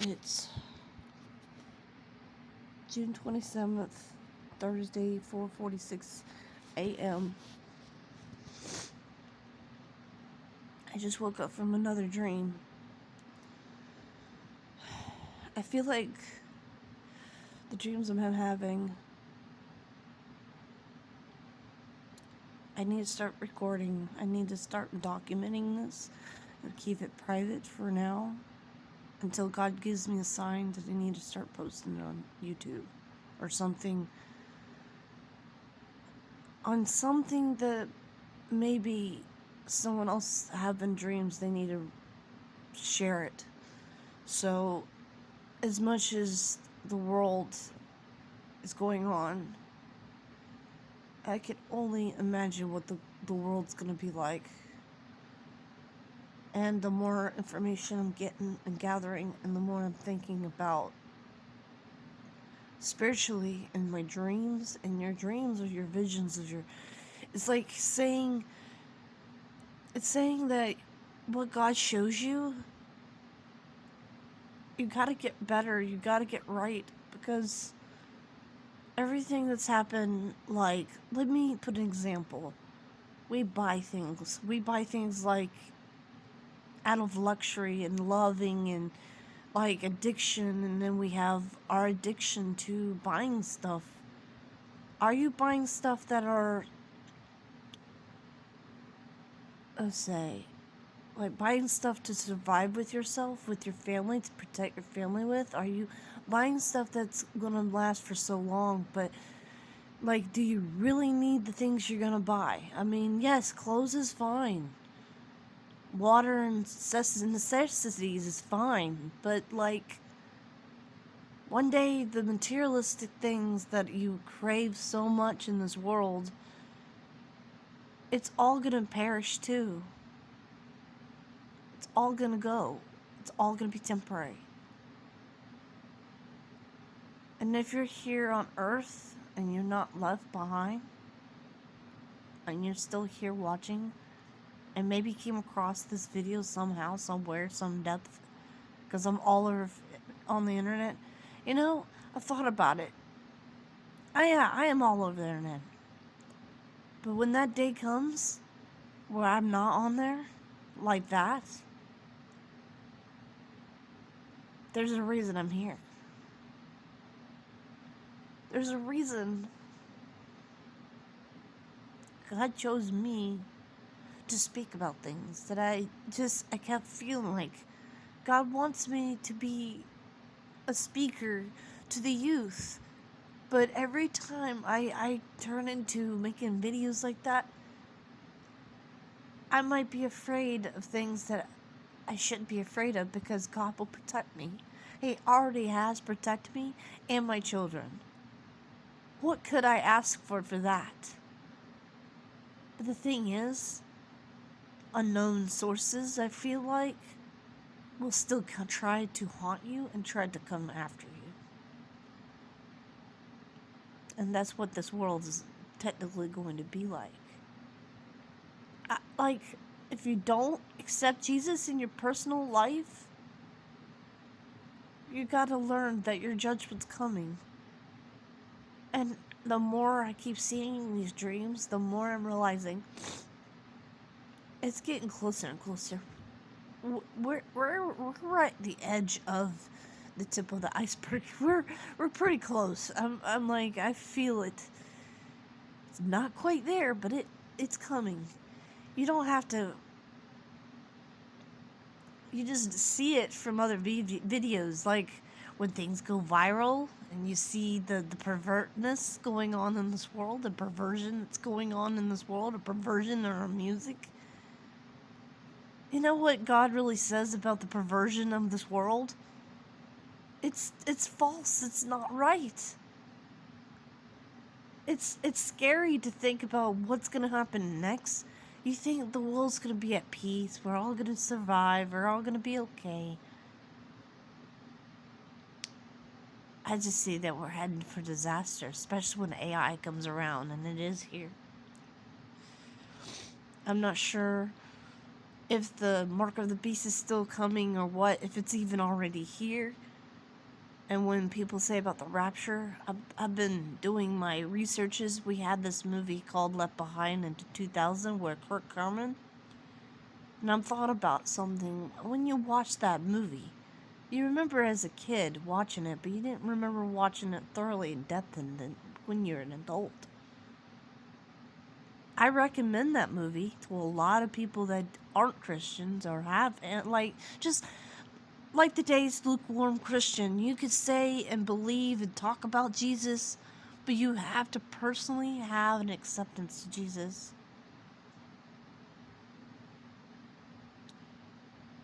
It's June 27th, Thursday, 4:46 a.m. I just woke up from another dream. I feel like the dreams I'm having, I need to start recording. I need to start documenting this and keep it private for now until God gives me a sign that I need to start posting it on YouTube or something. On something that maybe someone else having dreams, they need to share it. So, as much as the world is going on, I can only imagine what the world's gonna be like. And the more information I'm getting and gathering, and the more I'm thinking about spiritually in my dreams, and your dreams or your visions of your... It's like saying... It's saying that what God shows you, you gotta get better, you gotta get right, because everything that's happened, like, let me put an example. We buy things. We buy things like out of luxury and loving and like addiction, and then we have our addiction to buying stuff. Are you buying stuff that are, let's say, like buying stuff to survive with yourself, with your family, to protect your family with? Are you buying stuff that's gonna last for so long, but like, do you really need the things you're gonna buy? I mean, yes, clothes is fine. Water and necessities is fine, but like, one day the materialistic things that you crave so much in this world, it's all gonna perish too. It's all gonna go. It's all gonna be temporary. And if you're here on Earth and you're not left behind, and you're still here watching, and maybe came across this video somehow, somewhere, some depth, because I'm all over on the internet. You know, I thought about it. I am all over the internet. But when that day comes where I'm not on there like that, there's a reason I'm here. There's a reason God chose me to speak about things that I kept feeling like God wants me to be a speaker to the youth. But every time I turn into making videos like that, I might be afraid of things that I shouldn't be afraid of, because God will protect me. He already has protected me and my children. What could I ask for that? But the thing is, unknown sources, I feel like, will still try to haunt you and try to come after you. And that's what this world is technically going to be like. Like, if you don't accept Jesus in your personal life, you gotta learn that your judgment's coming. And the more I keep seeing these dreams, the more I'm realizing it's getting closer and closer. We're at the edge of the tip of the iceberg. We're pretty close. I'm like, I feel it. It's not quite there, but it's coming. You don't have to. You just see it from other videos, like when things go viral and you see the pervertness going on in this world, the perversion that's going on in this world, a perversion in our music. You know what God really says about the perversion of this world? It's false. It's not right. It's scary to think about what's gonna happen next. You think the world's gonna be at peace, we're all gonna survive, we're all gonna be okay. I just see that we're heading for disaster, especially when AI comes around, and it is here. I'm not sure if the mark of the beast is still coming or what, if it's even already here. And when people say about the rapture, I've been doing my researches. We had this movie called Left Behind in 2000 where Kirk Cameron. And I've thought about something. When you watch that movie, you remember as a kid watching it, but you didn't remember watching it thoroughly in depth when you're an adult. I recommend that movie to a lot of people that aren't Christians or have, and just like today's lukewarm Christian. You could say and believe and talk about Jesus, but you have to personally have an acceptance to Jesus.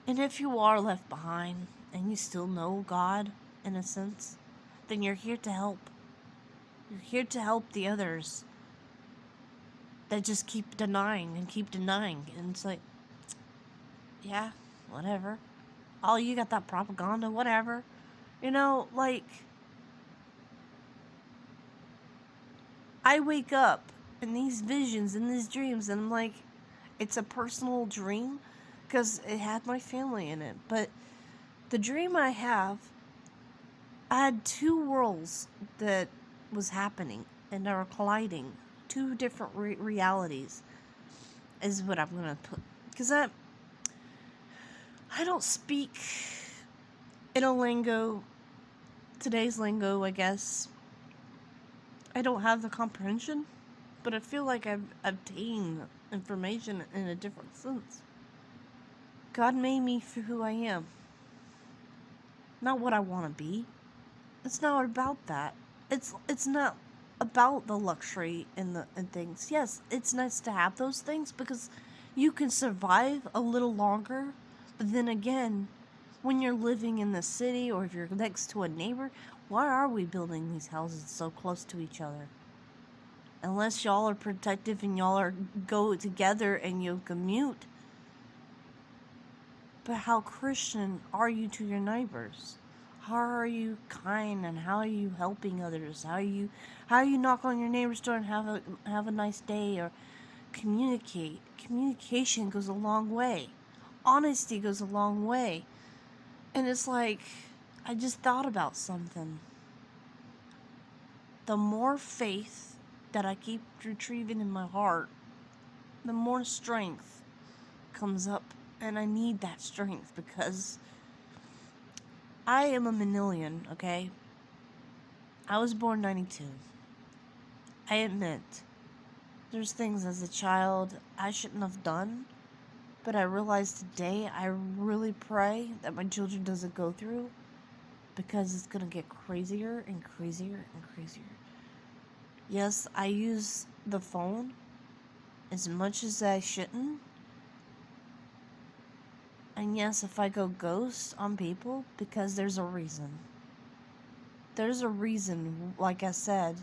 And if you are left behind and you still know God, in a sense, then you're here to help. You're here to help the others that just keep denying and keep denying. And it's like, yeah, whatever. Oh, you got that propaganda, whatever. I wake up in these visions, in these dreams, and I'm like, it's a personal dream because it had my family in it. But the dream I had two worlds that was happening and are colliding. Two different realities is what I'm going to put. Because I don't speak in a lingo, today's lingo, I guess. I don't have the comprehension, but I feel like I've obtained information in a different sense. God made me for who I am, not what I want to be. It's not about that. It's not about the luxury and things. Yes, it's nice to have those things because you can survive a little longer. But then again, when you're living in the city or if you're next to a neighbor, why are we building these houses so close to each other? Unless y'all are protective and go together and you commute. But how Christian are you to your neighbors? How are you kind and how are you helping others? How you knock on your neighbor's door and have a nice day or communicate? Communication goes a long way. Honesty goes a long way. And it's like, I just thought about something. The more faith that I keep retrieving in my heart, the more strength comes up. And I need that strength because I am a millennial, okay? I was born 92. I admit, there's things as a child I shouldn't have done, but I realize today I really pray that my children doesn't go through because it's going to get crazier and crazier and crazier. Yes, I use the phone as much as I shouldn't. And yes, if I go ghost on people, because there's a reason. There's a reason, like I said,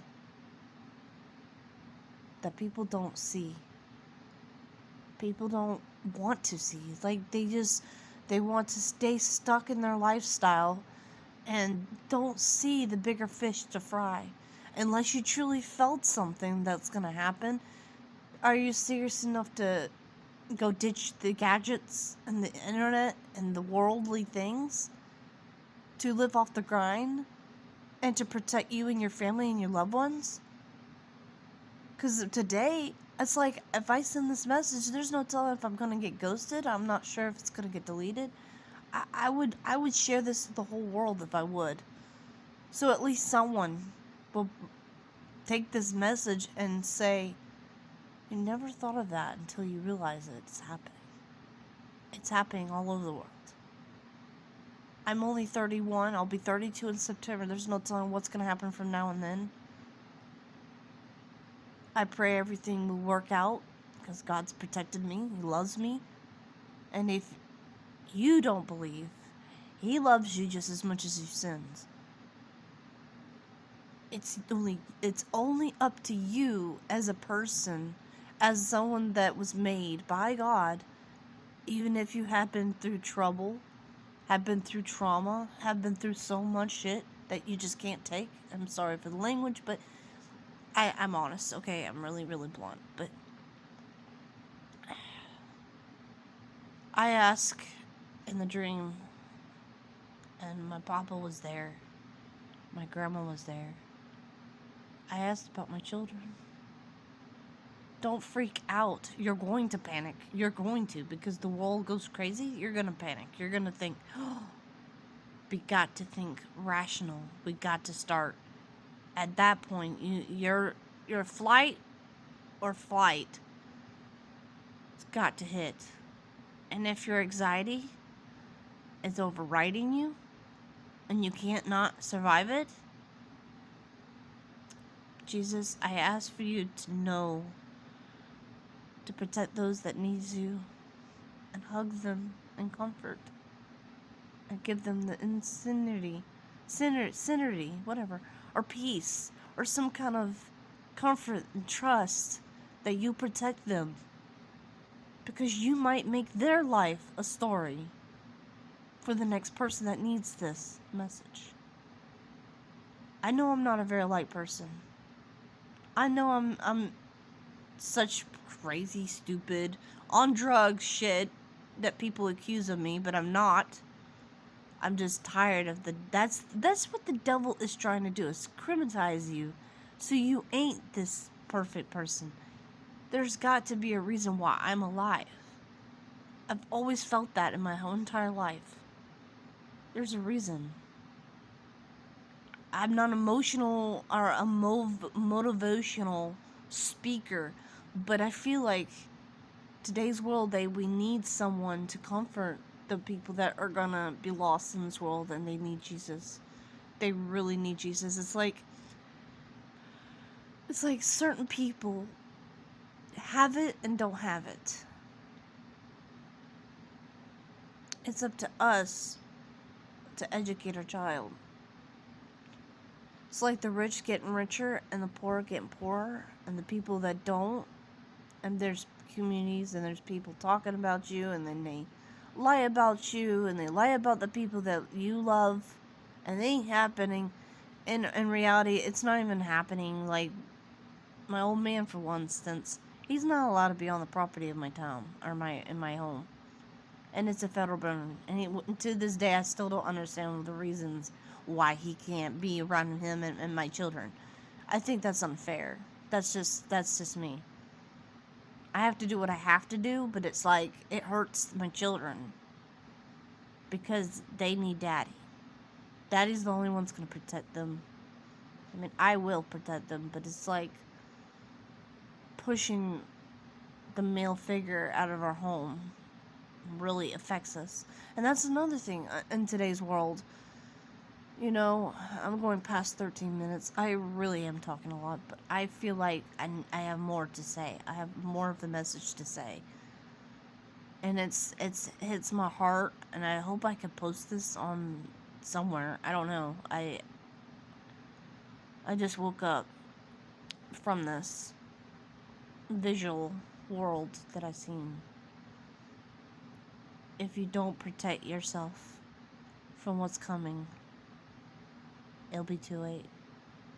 that people don't see. People don't want to see. Like, they want to stay stuck in their lifestyle and don't see the bigger fish to fry. Unless you truly felt something that's going to happen. Are you serious enough to go ditch the gadgets and the internet and the worldly things to live off the grind and to protect you and your family and your loved ones? Because today, it's like, if I send this message, there's no telling if I'm going to get ghosted. I'm not sure if it's going to get deleted. I would share this to the whole world if I would. So at least someone will take this message and say, you never thought of that until you realize it's happening. It's happening all over the world. I'm only 31. I'll be 32 in September. There's no telling what's going to happen from now and then. I pray everything will work out because God's protected me. He loves me. And if you don't believe, He loves you just as much as He sins. It's only up to you as a person, as someone that was made by God, even if you have been through trouble, have been through trauma, have been through so much shit that you just can't take. I'm sorry for the language, but I'm honest, okay? I'm really, really blunt. But I ask in the dream, and my papa was there, My grandma was there. I asked about my children. Don't freak out. You're going to panic. You're going to, because the world goes crazy. You're going to panic. You're going to think, oh, we got to think rational. We got to start. At that point, your flight or flight, it's got to hit. And if your anxiety is overriding you and you can't not survive it, Jesus, I ask for you to know to protect those that need you and hug them and comfort and give them the sanity, whatever, or peace, or some kind of comfort and trust that you protect them, because you might make their life a story for the next person that needs this message. I know I'm not a very light person. I know I'm such crazy, stupid, on drugs shit that people accuse of me, but I'm not. I'm just tired of that's what the devil is trying to do, is criminalize you so you ain't this perfect person. There's got to be a reason why I'm alive. I've always felt that in my whole entire life. There's a reason. I'm not emotional or a motivational speaker, but I feel like today's world, we need someone to comfort the people that are gonna be lost in this world, and they need Jesus. They really need Jesus. It's like certain people have it and don't have it. It's up to us to educate our child. It's like the rich getting richer and the poor getting poorer, and the people that don't, and there's communities and there's people talking about you, and then they lie about you, and they lie about the people that you love, and it ain't happening. In reality, it's not even happening. Like, my old man, for one instance, he's not allowed to be on the property of my town, or in my home. And it's a federal burn. And to this day, I still don't understand the reasons why he can't be around him and my children. I think that's unfair. That's just me. I have to do what I have to do, but it's like, it hurts my children, because they need daddy. Daddy's the only one's going to protect them. I mean, I will protect them, but it's like pushing the male figure out of our home really affects us. And that's another thing in today's world. You know, I'm going past 13 minutes. I really am talking a lot, but I feel like I have more to say. I have more of the message to say. And it hits my heart, and I hope I can post this on somewhere. I don't know. I just woke up from this visual world that I've seen. If you don't protect yourself from what's coming, it'll be too late.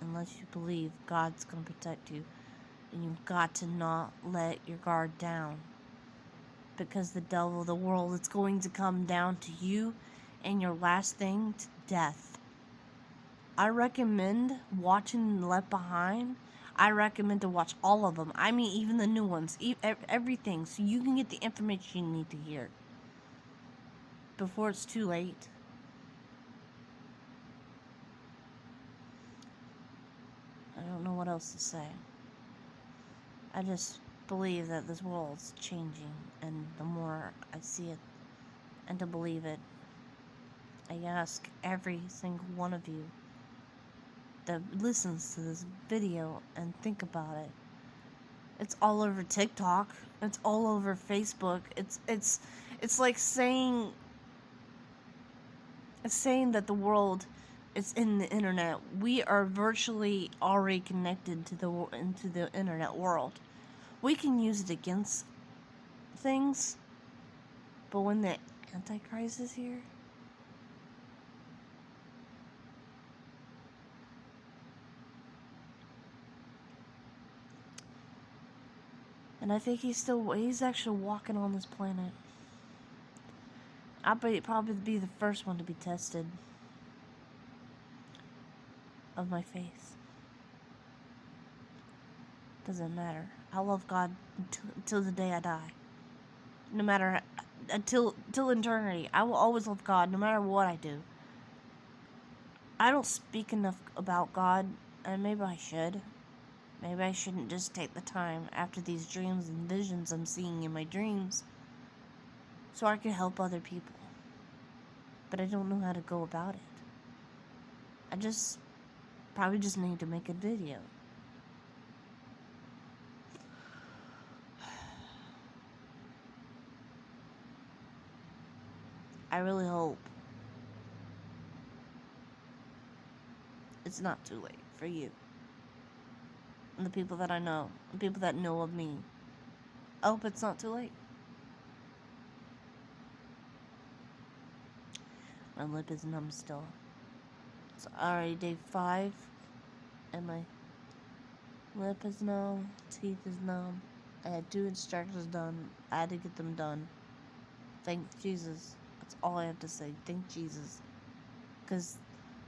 Unless you believe God's going to protect you. And you've got to not let your guard down. Because the devil, the world, it's going to come down to you and your last thing, to death. I recommend watching Left Behind. I recommend to watch all of them. I mean, even the new ones. Everything. So you can get the information you need to hear. Before it's too late. I don't know what else to say. I just believe that this world's changing, and the more I see it and to believe it, I ask every single one of you that listens to this video and think about it. It's all over TikTok. It's all over Facebook. It's like saying that the world is in the internet. We are virtually already connected into the internet world. We can use it against things, but when the Antichrist is here, and I think he's actually walking on this planet. I'll probably be the first one to be tested. of my faith. Doesn't matter. I'll love God until the day I die. No matter, until eternity. I will always love God no matter what I do. I don't speak enough about God, and maybe I should. Maybe I shouldn't just take the time after these dreams and visions I'm seeing in my dreams so I can help other people. But I don't know how to go about it. I probably just need to make a video. I really hope it's not too late for you. And the people that I know, the people that know of me. I hope it's not too late. My lip is numb still. It's already day 5, and my lip is numb, teeth is numb. I had 2 extractions done. I had to get them done. Thank Jesus. That's all I have to say. Thank Jesus. Because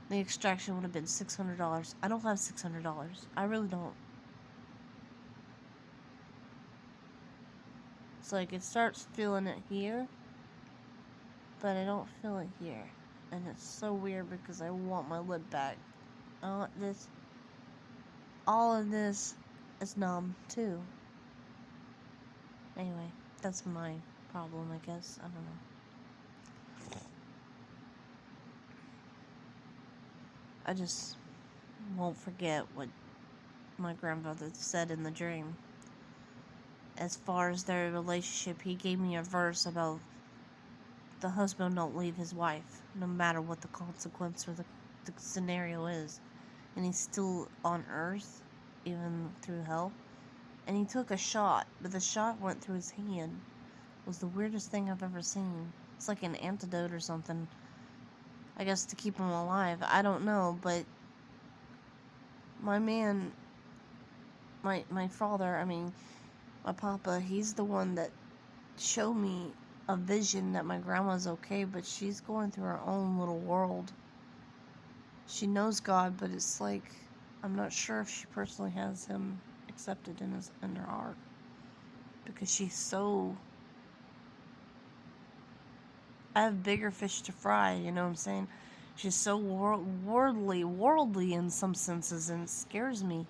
the extraction would have been $600. I don't have $600. I really don't. It's like it starts feeling it here, but I don't feel it here. And it's so weird because I want my lip back. I want this. All of this is numb too. Anyway, that's my problem, I guess. I don't know. I just won't forget what my grandfather said in the dream. As far as their relationship, he gave me a verse about the husband don't leave his wife, no matter what the consequence or the scenario is. And he's still on earth, even through hell. And he took a shot, but the shot went through his hand. It was the weirdest thing I've ever seen. It's like an antidote or something. I guess to keep him alive. I don't know, but my man, my father, my papa, he's the one that showed me a vision that my grandma's okay, but she's going through her own little world. She knows God, but it's like, I'm not sure if she personally has him accepted in her heart. Because she's so... I have bigger fish to fry, you know what I'm saying? She's so worldly in some senses, and it scares me.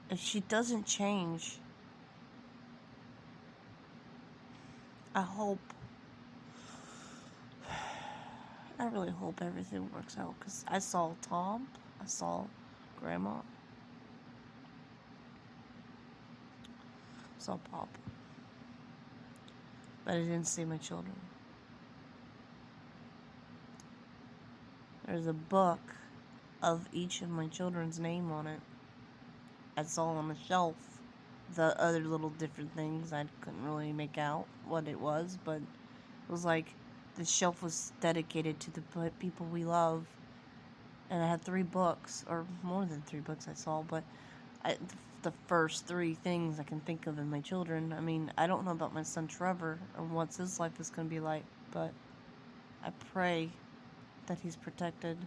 If she doesn't change, I really hope everything works out, because I saw Tom, I saw Grandma, I saw Pop, but I didn't see my children. There's a book of each of my children's name on it. It's all on the shelf. The other little different things, I couldn't really make out what it was, but it was like the shelf was dedicated to the people we love. And I had 3 books, or more than 3 books I saw, but the first 3 things I can think of in my children. I don't know about my son Trevor and what his life is going to be like, but I pray that he's protected.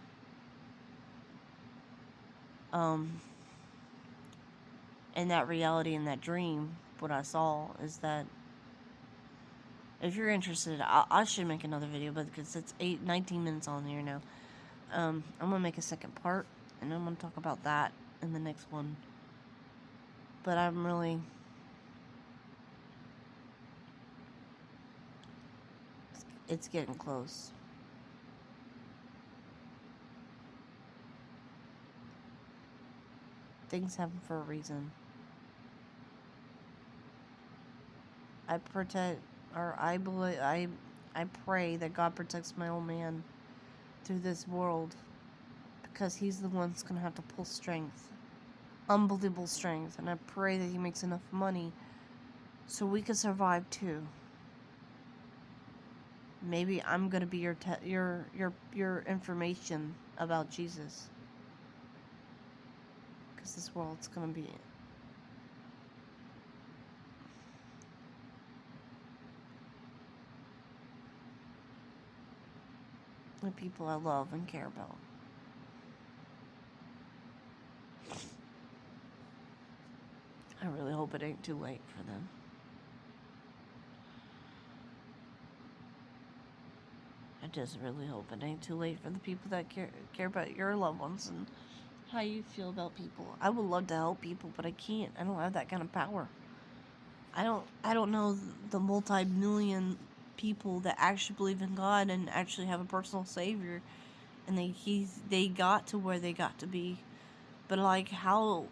And that reality in that dream, what I saw is that if you're interested, I should make another video, but because it's 19 minutes on here now. I'm gonna make a second part, and I'm gonna talk about that in the next one. But I'm really... It's getting close. Things happen for a reason. I pray that God protects my old man through this world, because he's the one that's gonna have to pull strength, unbelievable strength, and I pray that he makes enough money so we can survive too. Maybe I'm gonna be your information about Jesus, because this world's gonna be... the people I love and care about. I really hope it ain't too late for them. I just really hope it ain't too late for the people that care about your loved ones and how you feel about people. I would love to help people, but I can't. I don't have that kind of power. I don't know the multi-million people that actually believe in God and actually have a personal savior, and they got to where they got to be. But like how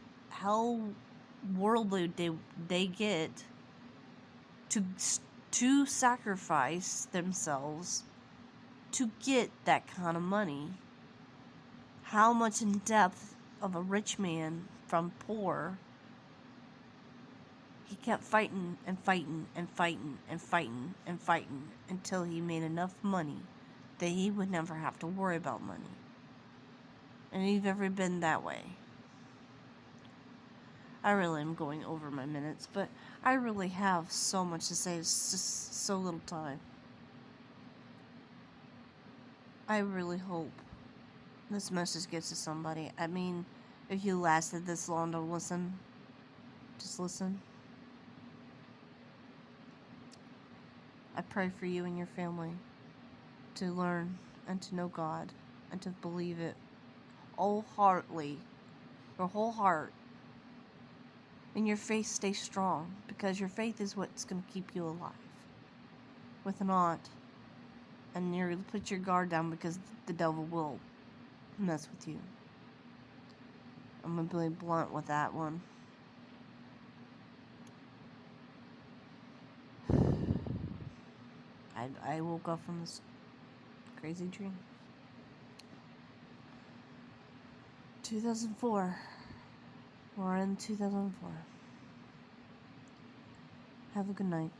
worldly they get to to sacrifice themselves to get that kind of money. How much in depth of a rich man from poor, he kept fighting and fighting and fighting and fighting and fighting until he made enough money that he would never have to worry about money. And you've ever been that way? I really am going over my minutes, but I really have so much to say. It's just so little time. I really hope this message gets to somebody. I mean, if you lasted this long to listen, just listen. I pray for you and your family to learn and to know God and to believe it wholeheartedly, your whole heart, and your faith stay strong, because your faith is what's going to keep you alive. With an aunt, and you put your guard down because the devil will mess with you. I'm going to be really blunt with that one. I woke up from this crazy dream. 2004. We're in 2004. Have a good night.